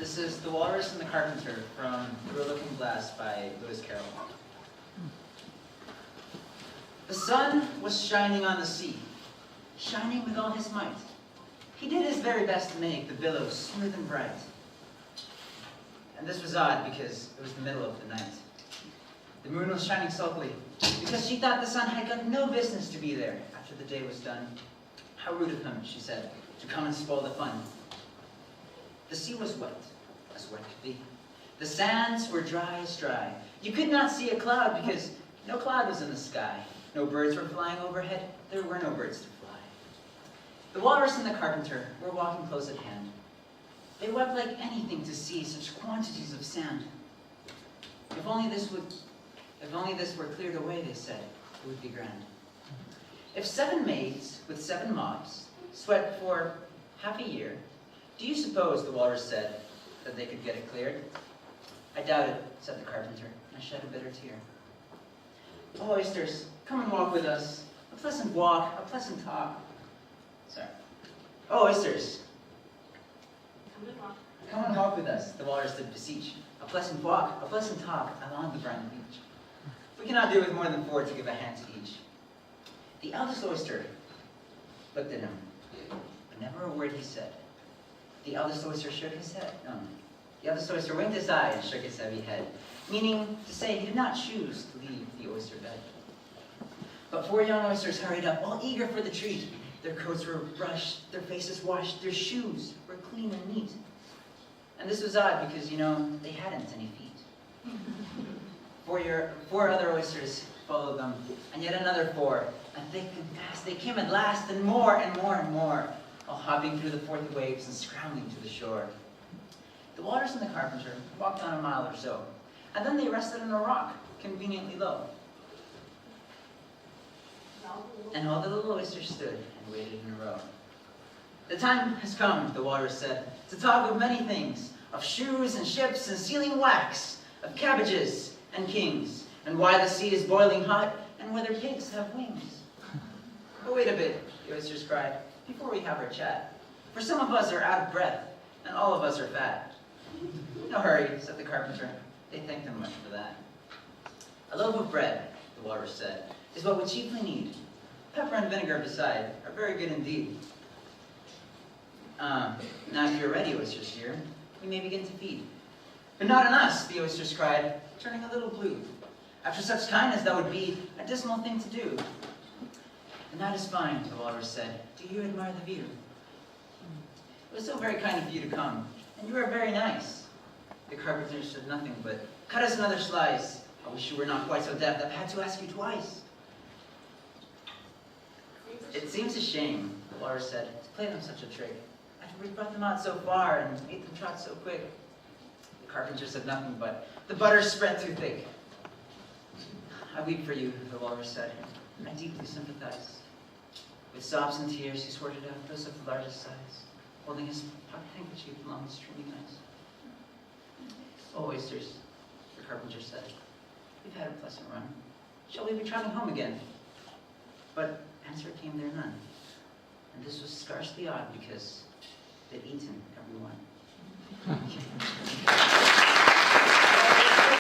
This is The Walrus and the Carpenter from Through a Looking Glass by Lewis Carroll. The sun was shining on the sea, shining with all his might. He did his very best to make the billows smooth and bright. And this was odd because it was the middle of the night. The moon was shining sulkily because she thought the sun had got no business to be there after the day was done. How rude of him, she said, to come and spoil the fun. The sea was wet, as wet could be. The sands were dry as dry. You could not see a cloud because no cloud was in the sky. No birds were flying overhead. There were no birds to fly. The walrus and the carpenter were walking close at hand. They wept like anything to see such quantities of sand. If only this were cleared away, they said, it would be grand. If 7 maids with 7 mops sweat for half a year, do you suppose, the walrus said, that they could get it cleared? I doubt it, said the carpenter, and shed a bitter tear. Oh, oysters, come and walk with us. A pleasant walk, a pleasant talk. Sorry. Oh, oysters, come and walk with us, the walrus did beseech. A pleasant walk, a pleasant talk along the briny beach. We cannot do with more than 4 to give a hand to each. The eldest oyster looked at him, but never a word he said. The eldest oyster shook his head. No. The eldest oyster winked his eye and shook his heavy head, meaning to say he did not choose to leave the oyster bed. But 4 young oysters hurried up, all eager for the treat. Their coats were brushed, their faces washed, their shoes were clean and neat. And this was odd because, they hadn't any feet. 4 other oysters followed them, and yet another 4. And thick and fast they came at last, and more and more and more, all hopping through the 40 waves and scrambling to the shore. The walrus and the carpenter walked on a mile or so, and then they rested on a rock, conveniently low. And all the little oysters stood and waited in a row. The time has come, the walrus said, to talk of many things, of shoes and ships and sealing wax, of cabbages and kings, and why the sea is boiling hot, and whether pigs have wings. But wait a bit, the oysters cried, before we have our chat. For some of us are out of breath, and all of us are fat. No hurry, said the carpenter. They thanked him much for that. A loaf of bread, the walrus said, is what we chiefly need. Pepper and vinegar beside are very good indeed. Now if you're ready, oysters dear, we may begin to feed. But not on us, the oysters cried, turning a little blue. After such kindness, that would be a dismal thing to do. And that is fine, the walrus said. Do you admire the view? It was so very kind of you to come, and you are very nice. The carpenter said nothing but, cut us another slice. I wish you were not quite so deaf, I've had to ask you twice. It seems a shame, the walrus said, to play them such a trick. After we brought them out so far and made them trot so quick. The carpenter said nothing but, the butter spread too thick. I weep for you, the walrus said, and I deeply sympathize. With sobs and tears, he sorted out those of the largest size, holding his pocket handkerchief along his streaming eyes. Oh, oysters, the carpenter said, we've had a pleasant run. Shall we be trotting home again? But answer came there none. And this was scarcely odd because they'd eaten every one.